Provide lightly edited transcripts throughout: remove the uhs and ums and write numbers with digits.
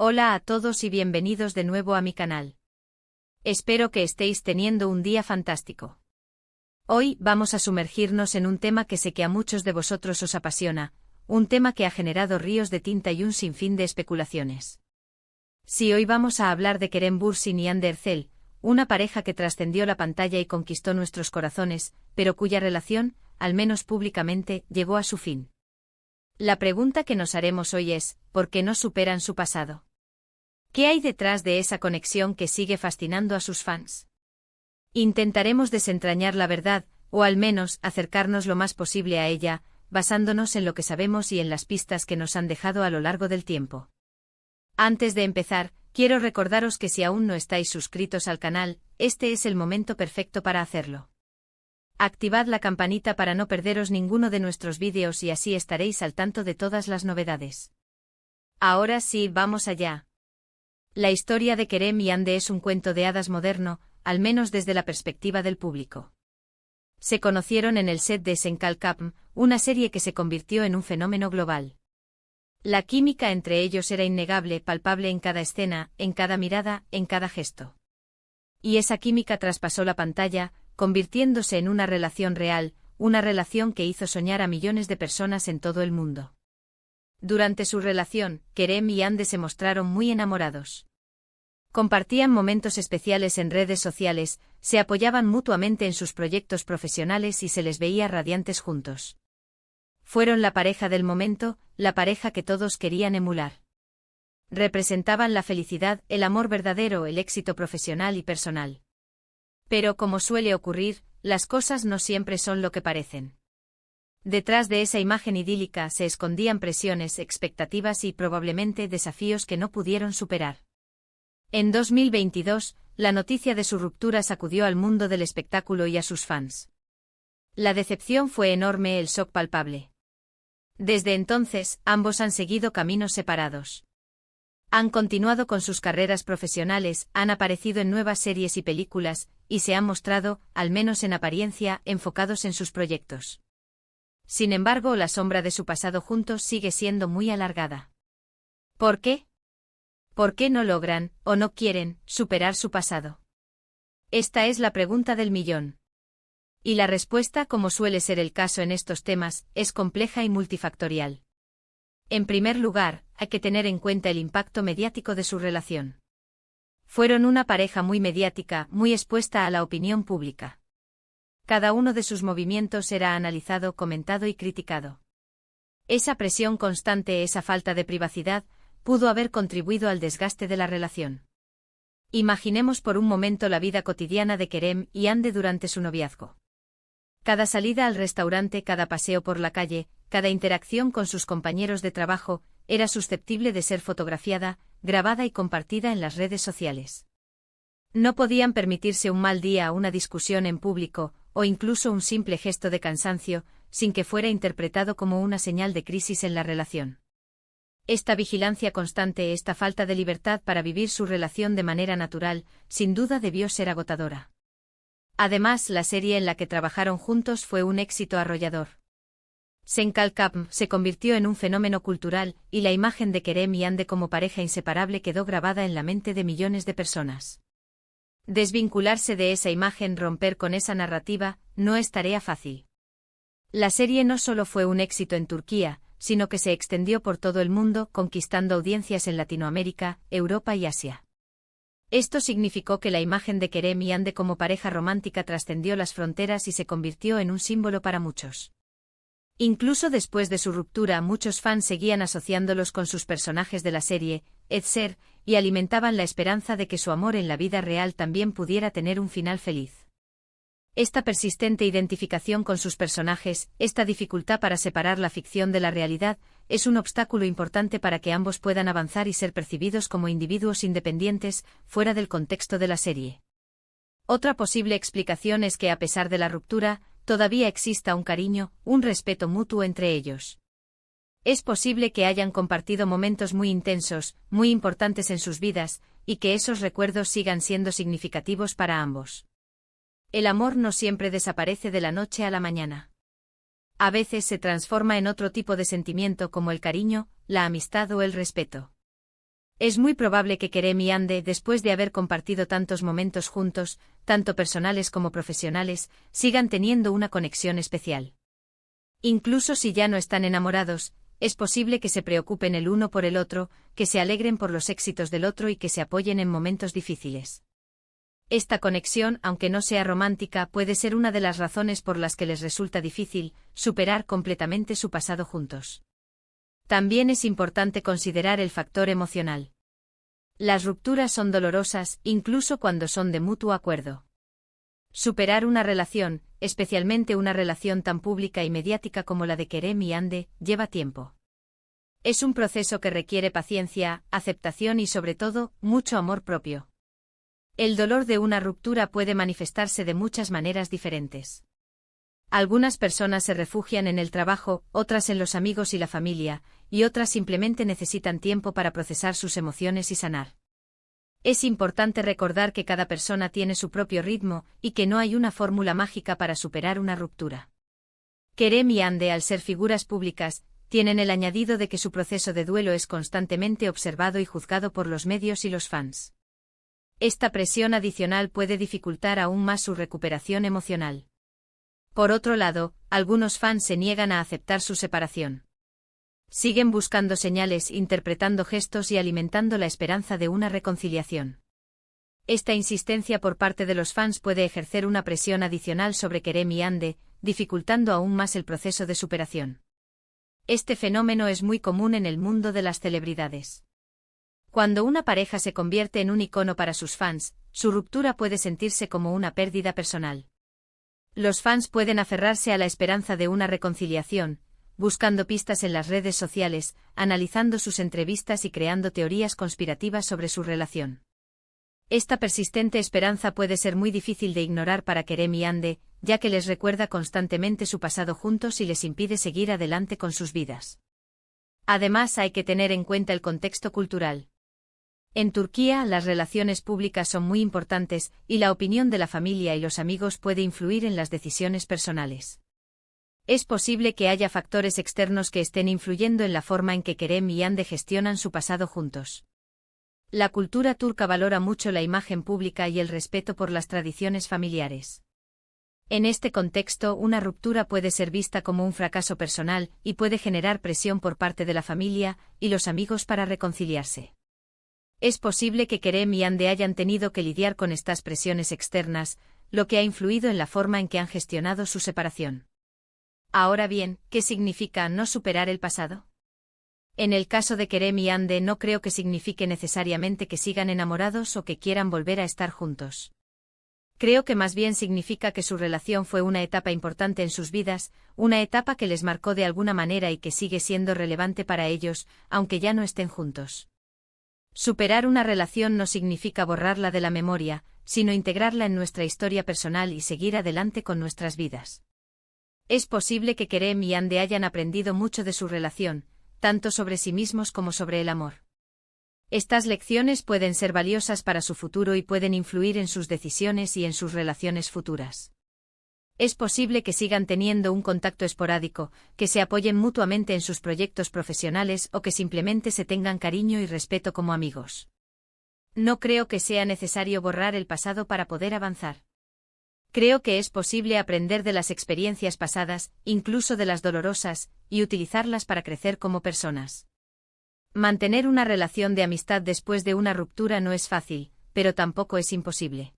Hola a todos y bienvenidos de nuevo a mi canal. Espero que estéis teniendo un día fantástico. Hoy vamos a sumergirnos en un tema que sé que a muchos de vosotros os apasiona, un tema que ha generado ríos de tinta y un sinfín de especulaciones. Sí, hoy vamos a hablar de Kerem Bürsin y Hande Erçel, una pareja que trascendió la pantalla y conquistó nuestros corazones, pero cuya relación, al menos públicamente, llegó a su fin. La pregunta que nos haremos hoy es, ¿por qué no superan su pasado? ¿Qué hay detrás de esa conexión que sigue fascinando a sus fans? Intentaremos desentrañar la verdad, o al menos acercarnos lo más posible a ella, basándonos en lo que sabemos y en las pistas que nos han dejado a lo largo del tiempo. Antes de empezar, quiero recordaros que si aún no estáis suscritos al canal, este es el momento perfecto para hacerlo. Activad la campanita para no perderos ninguno de nuestros vídeos y así estaréis al tanto de todas las novedades. Ahora sí, vamos allá. La historia de Kerem y Hande es un cuento de hadas moderno, al menos desde la perspectiva del público. Se conocieron en el set de Sen Kalkapm, una serie que se convirtió en un fenómeno global. La química entre ellos era innegable, palpable en cada escena, en cada mirada, en cada gesto. Y esa química traspasó la pantalla, convirtiéndose en una relación real, una relación que hizo soñar a millones de personas en todo el mundo. Durante su relación, Kerem y Hande se mostraron muy enamorados. Compartían momentos especiales en redes sociales, se apoyaban mutuamente en sus proyectos profesionales y se les veía radiantes juntos. Fueron la pareja del momento, la pareja que todos querían emular. Representaban la felicidad, el amor verdadero, el éxito profesional y personal. Pero como suele ocurrir, las cosas no siempre son lo que parecen. Detrás de esa imagen idílica se escondían presiones, expectativas y probablemente desafíos que no pudieron superar. En 2022, la noticia de su ruptura sacudió al mundo del espectáculo y a sus fans. La decepción fue enorme, el shock palpable. Desde entonces, ambos han seguido caminos separados. Han continuado con sus carreras profesionales, han aparecido en nuevas series y películas, y se han mostrado, al menos en apariencia, enfocados en sus proyectos. Sin embargo, la sombra de su pasado juntos sigue siendo muy alargada. ¿Por qué? ¿Por qué no logran, o no quieren, superar su pasado? Esta es la pregunta del millón. Y la respuesta, como suele ser el caso en estos temas, es compleja y multifactorial. En primer lugar, hay que tener en cuenta el impacto mediático de su relación. Fueron una pareja muy mediática, muy expuesta a la opinión pública. Cada uno de sus movimientos era analizado, comentado y criticado. Esa presión constante, esa falta de privacidad, pudo haber contribuido al desgaste de la relación. Imaginemos por un momento la vida cotidiana de Kerem y Hande durante su noviazgo. Cada salida al restaurante, cada paseo por la calle, cada interacción con sus compañeros de trabajo, era susceptible de ser fotografiada, grabada y compartida en las redes sociales. No podían permitirse un mal día, una discusión en público, o incluso un simple gesto de cansancio, sin que fuera interpretado como una señal de crisis en la relación. Esta vigilancia constante, esta falta de libertad para vivir su relación de manera natural, sin duda debió ser agotadora. Además, la serie en la que trabajaron juntos fue un éxito arrollador. Sen Kalkapm se convirtió en un fenómeno cultural, y la imagen de Kerem y Hande como pareja inseparable quedó grabada en la mente de millones de personas. Desvincularse de esa imagen, romper con esa narrativa, no es tarea fácil. La serie no solo fue un éxito en Turquía, sino que se extendió por todo el mundo, conquistando audiencias en Latinoamérica, Europa y Asia. Esto significó que la imagen de Kerem y Hande como pareja romántica trascendió las fronteras y se convirtió en un símbolo para muchos. Incluso después de su ruptura, muchos fans seguían asociándolos con sus personajes de la serie, Erçel, y alimentaban la esperanza de que su amor en la vida real también pudiera tener un final feliz. Esta persistente identificación con sus personajes, esta dificultad para separar la ficción de la realidad, es un obstáculo importante para que ambos puedan avanzar y ser percibidos como individuos independientes, fuera del contexto de la serie. Otra posible explicación es que a pesar de la ruptura, todavía exista un cariño, un respeto mutuo entre ellos. Es posible que hayan compartido momentos muy intensos, muy importantes en sus vidas, y que esos recuerdos sigan siendo significativos para ambos. El amor no siempre desaparece de la noche a la mañana. A veces se transforma en otro tipo de sentimiento como el cariño, la amistad o el respeto. Es muy probable que Kerem y Ande, después de haber compartido tantos momentos juntos, tanto personales como profesionales, sigan teniendo una conexión especial. Incluso si ya no están enamorados, es posible que se preocupen el uno por el otro, que se alegren por los éxitos del otro y que se apoyen en momentos difíciles. Esta conexión, aunque no sea romántica, puede ser una de las razones por las que les resulta difícil superar completamente su pasado juntos. También es importante considerar el factor emocional. Las rupturas son dolorosas, incluso cuando son de mutuo acuerdo. Superar una relación, especialmente una relación tan pública y mediática como la de Kerem y Ande, lleva tiempo. Es un proceso que requiere paciencia, aceptación y sobre todo, mucho amor propio. El dolor de una ruptura puede manifestarse de muchas maneras diferentes. Algunas personas se refugian en el trabajo, otras en los amigos y la familia, y otras simplemente necesitan tiempo para procesar sus emociones y sanar. Es importante recordar que cada persona tiene su propio ritmo y que no hay una fórmula mágica para superar una ruptura. Kerem y Ande, al ser figuras públicas, tienen el añadido de que su proceso de duelo es constantemente observado y juzgado por los medios y los fans. Esta presión adicional puede dificultar aún más su recuperación emocional. Por otro lado, algunos fans se niegan a aceptar su separación. Siguen buscando señales, interpretando gestos y alimentando la esperanza de una reconciliación. Esta insistencia por parte de los fans puede ejercer una presión adicional sobre Kerem y Ande, dificultando aún más el proceso de superación. Este fenómeno es muy común en el mundo de las celebridades. Cuando una pareja se convierte en un icono para sus fans, su ruptura puede sentirse como una pérdida personal. Los fans pueden aferrarse a la esperanza de una reconciliación, buscando pistas en las redes sociales, analizando sus entrevistas y creando teorías conspirativas sobre su relación. Esta persistente esperanza puede ser muy difícil de ignorar para Kerem y Ande, ya que les recuerda constantemente su pasado juntos y les impide seguir adelante con sus vidas. Además, hay que tener en cuenta el contexto cultural. En Turquía, las relaciones públicas son muy importantes, y la opinión de la familia y los amigos puede influir en las decisiones personales. Es posible que haya factores externos que estén influyendo en la forma en que Kerem y Ande gestionan su pasado juntos. La cultura turca valora mucho la imagen pública y el respeto por las tradiciones familiares. En este contexto, una ruptura puede ser vista como un fracaso personal y puede generar presión por parte de la familia y los amigos para reconciliarse. Es posible que Kerem y Ande hayan tenido que lidiar con estas presiones externas, lo que ha influido en la forma en que han gestionado su separación. Ahora bien, ¿qué significa no superar el pasado? En el caso de Kerem y Ande, no creo que signifique necesariamente que sigan enamorados o que quieran volver a estar juntos. Creo que más bien significa que su relación fue una etapa importante en sus vidas, una etapa que les marcó de alguna manera y que sigue siendo relevante para ellos, aunque ya no estén juntos. Superar una relación no significa borrarla de la memoria, sino integrarla en nuestra historia personal y seguir adelante con nuestras vidas. Es posible que Kerem y Ande hayan aprendido mucho de su relación, tanto sobre sí mismos como sobre el amor. Estas lecciones pueden ser valiosas para su futuro y pueden influir en sus decisiones y en sus relaciones futuras. Es posible que sigan teniendo un contacto esporádico, que se apoyen mutuamente en sus proyectos profesionales o que simplemente se tengan cariño y respeto como amigos. No creo que sea necesario borrar el pasado para poder avanzar. Creo que es posible aprender de las experiencias pasadas, incluso de las dolorosas, y utilizarlas para crecer como personas. Mantener una relación de amistad después de una ruptura no es fácil, pero tampoco es imposible.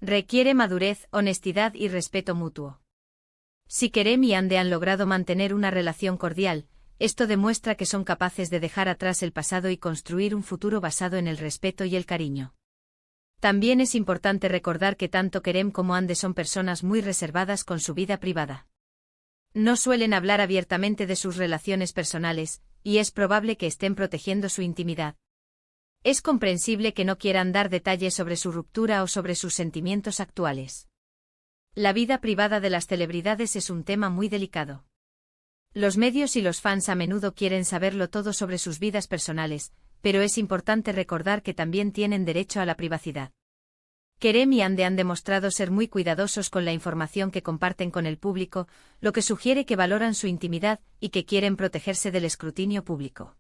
Requiere madurez, honestidad y respeto mutuo. Si Kerem y Ande han logrado mantener una relación cordial, esto demuestra que son capaces de dejar atrás el pasado y construir un futuro basado en el respeto y el cariño. También es importante recordar que tanto Kerem como Ande son personas muy reservadas con su vida privada. No suelen hablar abiertamente de sus relaciones personales, y es probable que estén protegiendo su intimidad. Es comprensible que no quieran dar detalles sobre su ruptura o sobre sus sentimientos actuales. La vida privada de las celebridades es un tema muy delicado. Los medios y los fans a menudo quieren saberlo todo sobre sus vidas personales, pero es importante recordar que también tienen derecho a la privacidad. Kerem y Ande han demostrado ser muy cuidadosos con la información que comparten con el público, lo que sugiere que valoran su intimidad y que quieren protegerse del escrutinio público.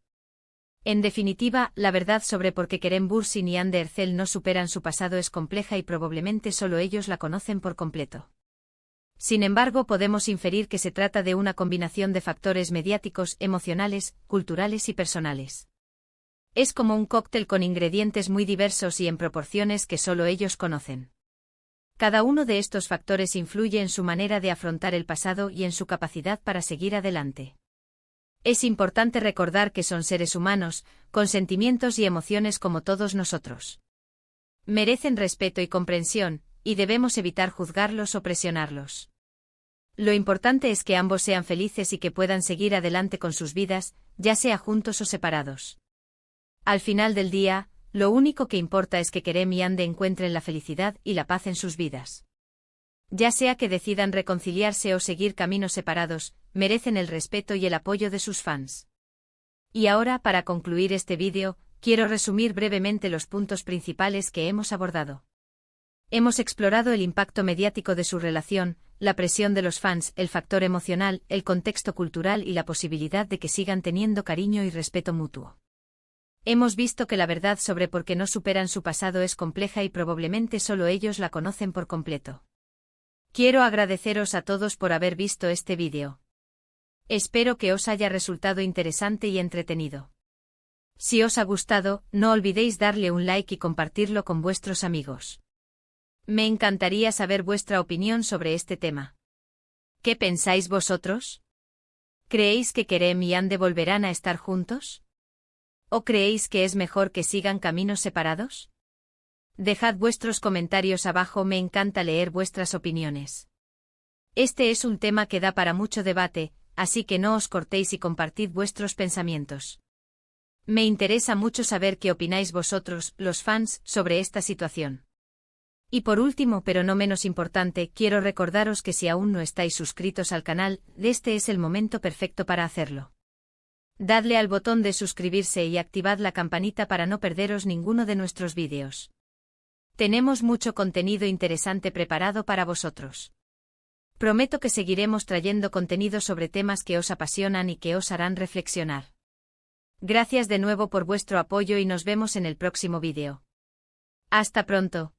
En definitiva, la verdad sobre por qué Kerem Bürsin y Hande Erçel no superan su pasado es compleja y probablemente solo ellos la conocen por completo. Sin embargo, podemos inferir que se trata de una combinación de factores mediáticos, emocionales, culturales y personales. Es como un cóctel con ingredientes muy diversos y en proporciones que solo ellos conocen. Cada uno de estos factores influye en su manera de afrontar el pasado y en su capacidad para seguir adelante. Es importante recordar que son seres humanos, con sentimientos y emociones como todos nosotros. Merecen respeto y comprensión, y debemos evitar juzgarlos o presionarlos. Lo importante es que ambos sean felices y que puedan seguir adelante con sus vidas, ya sea juntos o separados. Al final del día, lo único que importa es que Kerem y Hande encuentren la felicidad y la paz en sus vidas. Ya sea que decidan reconciliarse o seguir caminos separados, merecen el respeto y el apoyo de sus fans. Y ahora, para concluir este vídeo, quiero resumir brevemente los puntos principales que hemos abordado. Hemos explorado el impacto mediático de su relación, la presión de los fans, el factor emocional, el contexto cultural y la posibilidad de que sigan teniendo cariño y respeto mutuo. Hemos visto que la verdad sobre por qué no superan su pasado es compleja y probablemente solo ellos la conocen por completo. Quiero agradeceros a todos por haber visto este vídeo. Espero que os haya resultado interesante y entretenido. Si os ha gustado, no olvidéis darle un like y compartirlo con vuestros amigos. Me encantaría saber vuestra opinión sobre este tema. ¿Qué pensáis vosotros? ¿Creéis que Kerem y Hande volverán a estar juntos? ¿O creéis que es mejor que sigan caminos separados? Dejad vuestros comentarios abajo, me encanta leer vuestras opiniones. Este es un tema que da para mucho debate, así que no os cortéis y compartid vuestros pensamientos. Me interesa mucho saber qué opináis vosotros, los fans, sobre esta situación. Y por último, pero no menos importante, quiero recordaros que si aún no estáis suscritos al canal, este es el momento perfecto para hacerlo. Dadle al botón de suscribirse y activad la campanita para no perderos ninguno de nuestros vídeos. Tenemos mucho contenido interesante preparado para vosotros. Prometo que seguiremos trayendo contenido sobre temas que os apasionan y que os harán reflexionar. Gracias de nuevo por vuestro apoyo y nos vemos en el próximo vídeo. Hasta pronto.